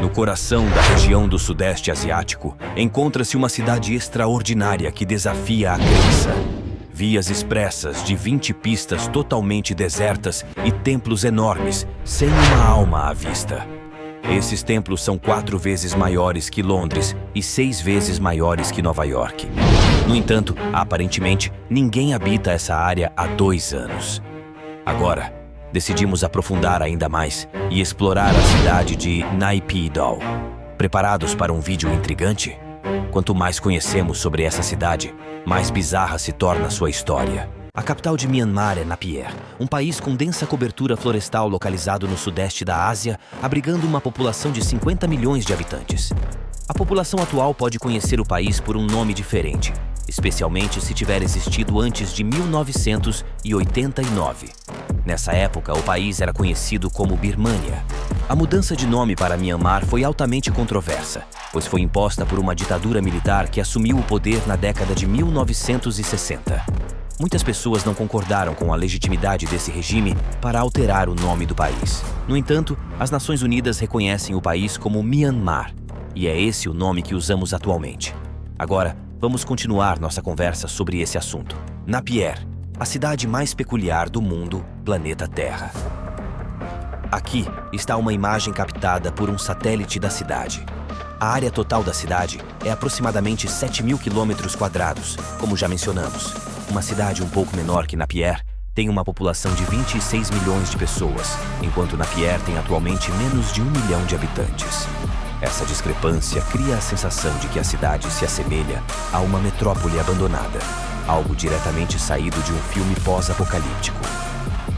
No coração da região do Sudeste Asiático, encontra-se uma cidade extraordinária que desafia a crença. Vias expressas de 20 pistas totalmente desertas e templos enormes, sem uma alma à vista. Esses templos são 4 vezes maiores que Londres e 6 vezes maiores que Nova York. No entanto, aparentemente, ninguém habita essa área há 2 anos. Agora, decidimos aprofundar ainda mais e explorar a cidade de Naypyidaw. Preparados para um vídeo intrigante? Quanto mais conhecemos sobre essa cidade, mais bizarra se torna sua história. A capital de Myanmar é Napier, um país com densa cobertura florestal localizado no sudeste da Ásia, abrigando uma população de 50 milhões de habitantes. A população atual pode conhecer o país por um nome diferente, especialmente se tiver existido antes de 1989. Nessa época, o país era conhecido como Birmânia. A mudança de nome para Myanmar foi altamente controversa, pois foi imposta por uma ditadura militar que assumiu o poder na década de 1960. Muitas pessoas não concordaram com a legitimidade desse regime para alterar o nome do país. No entanto, as Nações Unidas reconhecem o país como Myanmar, e é esse o nome que usamos atualmente. Agora, vamos continuar nossa conversa sobre esse assunto. Napier, a cidade mais peculiar do mundo, planeta Terra. Aqui está uma imagem captada por um satélite da cidade. A área total da cidade é aproximadamente 7.000 km², como já mencionamos. Uma cidade um pouco menor que Napier tem uma população de 26 milhões de pessoas, enquanto Napier tem atualmente menos de 1 milhão de habitantes. Essa discrepância cria a sensação de que a cidade se assemelha a uma metrópole abandonada, algo diretamente saído de um filme pós-apocalíptico.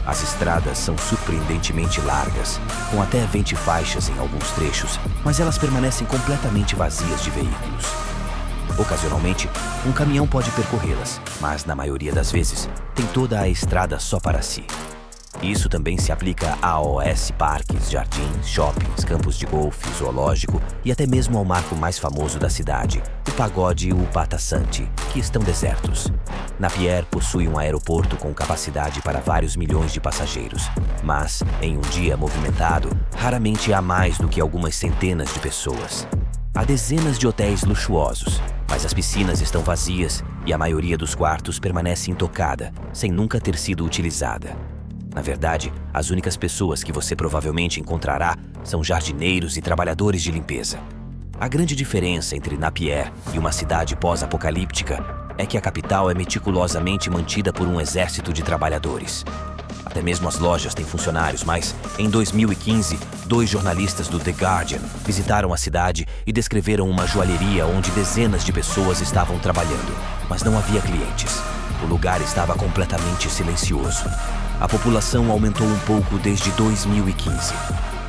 As estradas são surpreendentemente largas, com até 20 faixas em alguns trechos, mas elas permanecem completamente vazias de veículos. Ocasionalmente, um caminhão pode percorrê-las, mas na maioria das vezes, tem toda a estrada só para si. Isso também se aplica a AOS, parques, jardins, shoppings, campos de golfe, zoológico e até mesmo ao marco mais famoso da cidade, o pagode Upata Santi, que estão desertos. Napier possui um aeroporto com capacidade para vários milhões de passageiros, mas, em um dia movimentado, raramente há mais do que algumas centenas de pessoas. Há dezenas de hotéis luxuosos, mas as piscinas estão vazias e a maioria dos quartos permanece intocada, sem nunca ter sido utilizada. Na verdade, as únicas pessoas que você provavelmente encontrará são jardineiros e trabalhadores de limpeza. A grande diferença entre Napier e uma cidade pós-apocalíptica é que a capital é meticulosamente mantida por um exército de trabalhadores. Até mesmo as lojas têm funcionários, mas, em 2015, 2 jornalistas do The Guardian visitaram a cidade e descreveram uma joalheria onde dezenas de pessoas estavam trabalhando, mas não havia clientes. O lugar estava completamente silencioso. A população aumentou um pouco desde 2015.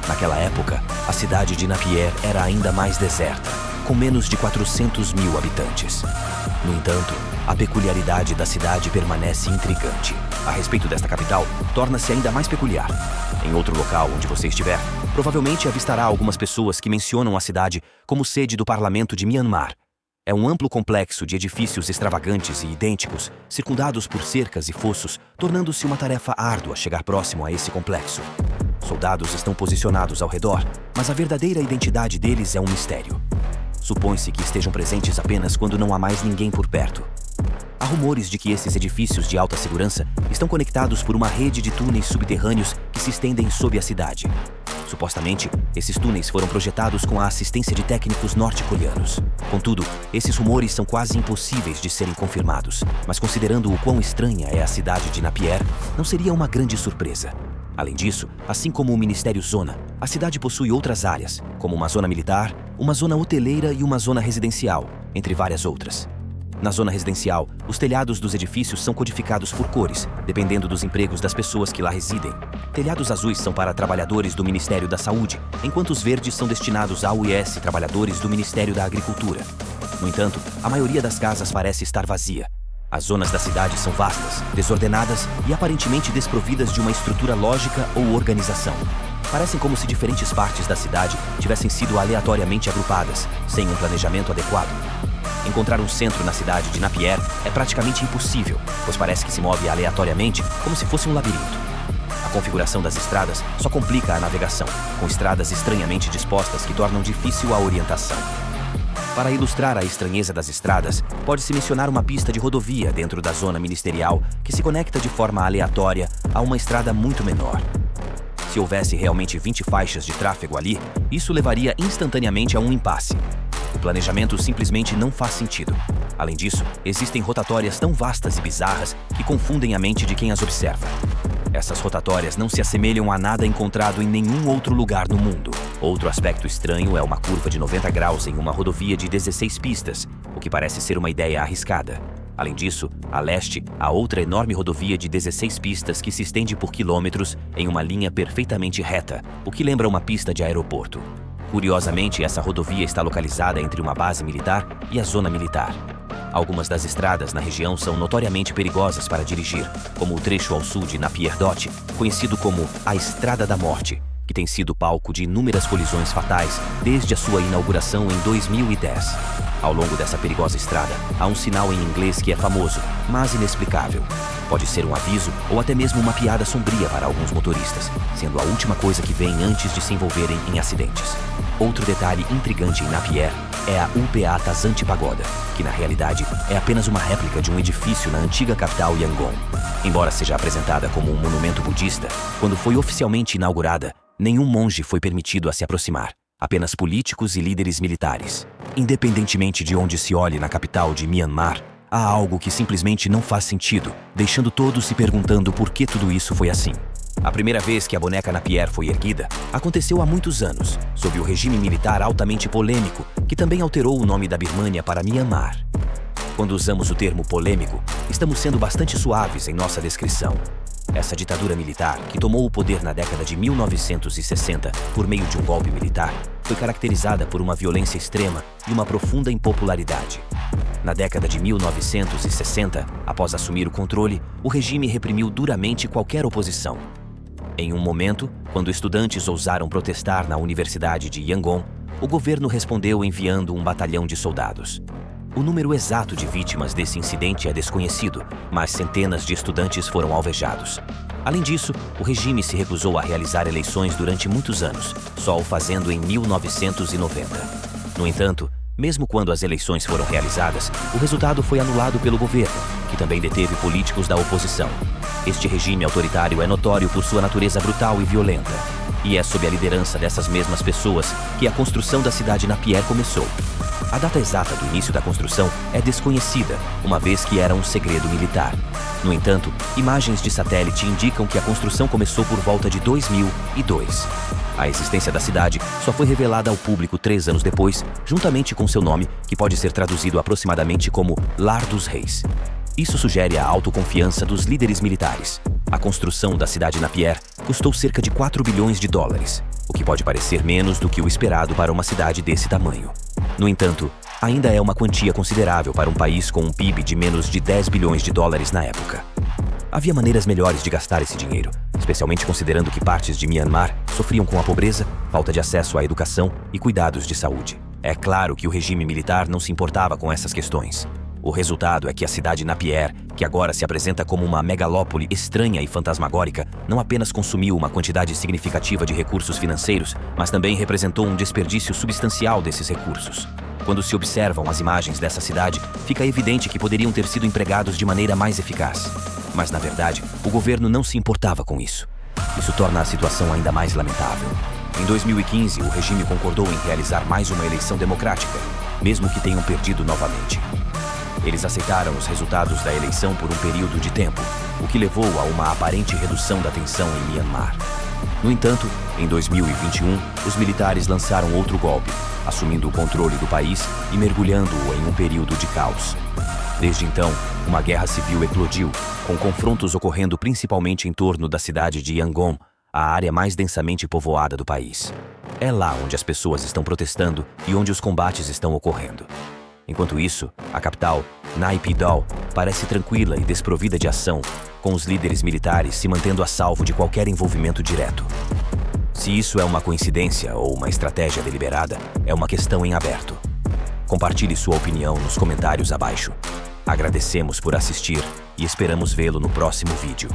Naquela época, a cidade de Napier era ainda mais deserta, com menos de 400 mil habitantes. No entanto, a peculiaridade da cidade permanece intrigante. A respeito desta capital, torna-se ainda mais peculiar. Em outro local onde você estiver, provavelmente avistará algumas pessoas que mencionam a cidade como sede do parlamento de Myanmar. É um amplo complexo de edifícios extravagantes e idênticos, circundados por cercas e fossos, tornando-se uma tarefa árdua chegar próximo a esse complexo. Soldados estão posicionados ao redor, mas a verdadeira identidade deles é um mistério. Supõe-se que estejam presentes apenas quando não há mais ninguém por perto. Há rumores de que esses edifícios de alta segurança estão conectados por uma rede de túneis subterrâneos que se estendem sob a cidade. Supostamente, esses túneis foram projetados com a assistência de técnicos norte-coreanos. Contudo, esses rumores são quase impossíveis de serem confirmados, mas considerando o quão estranha é a cidade de Napier, não seria uma grande surpresa. Além disso, assim como o Ministério Zona, a cidade possui outras áreas, como uma zona militar, uma zona hoteleira e uma zona residencial, entre várias outras. Na zona residencial, os telhados dos edifícios são codificados por cores, dependendo dos empregos das pessoas que lá residem. Telhados azuis são para trabalhadores do Ministério da Saúde, enquanto os verdes são destinados a UES, trabalhadores do Ministério da Agricultura. No entanto, a maioria das casas parece estar vazia. As zonas da cidade são vastas, desordenadas e aparentemente desprovidas de uma estrutura lógica ou organização. Parecem como se diferentes partes da cidade tivessem sido aleatoriamente agrupadas, sem um planejamento adequado. Encontrar um centro na cidade de Napier é praticamente impossível, pois parece que se move aleatoriamente como se fosse um labirinto. A configuração das estradas só complica a navegação, com estradas estranhamente dispostas que tornam difícil a orientação. Para ilustrar a estranheza das estradas, pode-se mencionar uma pista de rodovia dentro da zona ministerial que se conecta de forma aleatória a uma estrada muito menor. Se houvesse realmente 20 faixas de tráfego ali, isso levaria instantaneamente a um impasse. O planejamento simplesmente não faz sentido. Além disso, existem rotatórias tão vastas e bizarras que confundem a mente de quem as observa. Essas rotatórias não se assemelham a nada encontrado em nenhum outro lugar no mundo. Outro aspecto estranho é uma curva de 90 graus em uma rodovia de 16 pistas, o que parece ser uma ideia arriscada. Além disso, a leste, há outra enorme rodovia de 16 pistas que se estende por quilômetros em uma linha perfeitamente reta, o que lembra uma pista de aeroporto. Curiosamente, essa rodovia está localizada entre uma base militar e a zona militar. Algumas das estradas na região são notoriamente perigosas para dirigir, como o trecho ao sul de Napier-Dot, conhecido como a Estrada da Morte, que tem sido palco de inúmeras colisões fatais desde a sua inauguração em 2010. Ao longo dessa perigosa estrada, há um sinal em inglês que é famoso, mas inexplicável. Pode ser um aviso ou até mesmo uma piada sombria para alguns motoristas, sendo a última coisa que veem antes de se envolverem em acidentes. Outro detalhe intrigante em Napier é a UPA Tazante Pagoda, que na realidade é apenas uma réplica de um edifício na antiga capital Yangon. Embora seja apresentada como um monumento budista, quando foi oficialmente inaugurada, nenhum monge foi permitido a se aproximar, apenas políticos e líderes militares. Independentemente de onde se olhe na capital de Myanmar, há algo que simplesmente não faz sentido, deixando todos se perguntando por que tudo isso foi assim. A primeira vez que a boneca Napier foi erguida aconteceu há muitos anos, sob o regime militar altamente polêmico, que também alterou o nome da Birmânia para Myanmar. Quando usamos o termo polêmico, estamos sendo bastante suaves em nossa descrição. Essa ditadura militar, que tomou o poder na década de 1960 por meio de um golpe militar, foi caracterizada por uma violência extrema e uma profunda impopularidade. Na década de 1960, após assumir o controle, o regime reprimiu duramente qualquer oposição. Em um momento, quando estudantes ousaram protestar na Universidade de Yangon, o governo respondeu enviando um batalhão de soldados. O número exato de vítimas desse incidente é desconhecido, mas centenas de estudantes foram alvejados. Além disso, o regime se recusou a realizar eleições durante muitos anos, só o fazendo em 1990. No entanto, mesmo quando as eleições foram realizadas, o resultado foi anulado pelo governo, que também deteve políticos da oposição. Este regime autoritário é notório por sua natureza brutal e violenta. E é sob a liderança dessas mesmas pessoas que a construção da cidade Napier começou. A data exata do início da construção é desconhecida, uma vez que era um segredo militar. No entanto, imagens de satélite indicam que a construção começou por volta de 2002. A existência da cidade só foi revelada ao público 3 anos depois, juntamente com seu nome, que pode ser traduzido aproximadamente como Lar dos Reis. Isso sugere a autoconfiança dos líderes militares. A construção da cidade Napier custou cerca de 4 bilhões de dólares, o que pode parecer menos do que o esperado para uma cidade desse tamanho. No entanto, ainda é uma quantia considerável para um país com um PIB de menos de 10 bilhões de dólares na época. Havia maneiras melhores de gastar esse dinheiro, especialmente considerando que partes de Myanmar sofriam com a pobreza, falta de acesso à educação e cuidados de saúde. É claro que o regime militar não se importava com essas questões. O resultado é que a cidade Napier, que agora se apresenta como uma megalópole estranha e fantasmagórica, não apenas consumiu uma quantidade significativa de recursos financeiros, mas também representou um desperdício substancial desses recursos. Quando se observam as imagens dessa cidade, fica evidente que poderiam ter sido empregados de maneira mais eficaz. Mas, na verdade, o governo não se importava com isso. Isso torna a situação ainda mais lamentável. Em 2015, o regime concordou em realizar mais uma eleição democrática, mesmo que tenham perdido novamente. Eles aceitaram os resultados da eleição por um período de tempo, o que levou a uma aparente redução da tensão em Myanmar. No entanto, em 2021, os militares lançaram outro golpe, assumindo o controle do país e mergulhando-o em um período de caos. Desde então, uma guerra civil eclodiu, com confrontos ocorrendo principalmente em torno da cidade de Yangon, a área mais densamente povoada do país. É lá onde as pessoas estão protestando e onde os combates estão ocorrendo. Enquanto isso, a capital, Naypyidaw, parece tranquila e desprovida de ação, com os líderes militares se mantendo a salvo de qualquer envolvimento direto. Se isso é uma coincidência ou uma estratégia deliberada, é uma questão em aberto. Compartilhe sua opinião nos comentários abaixo. Agradecemos por assistir e esperamos vê-lo no próximo vídeo.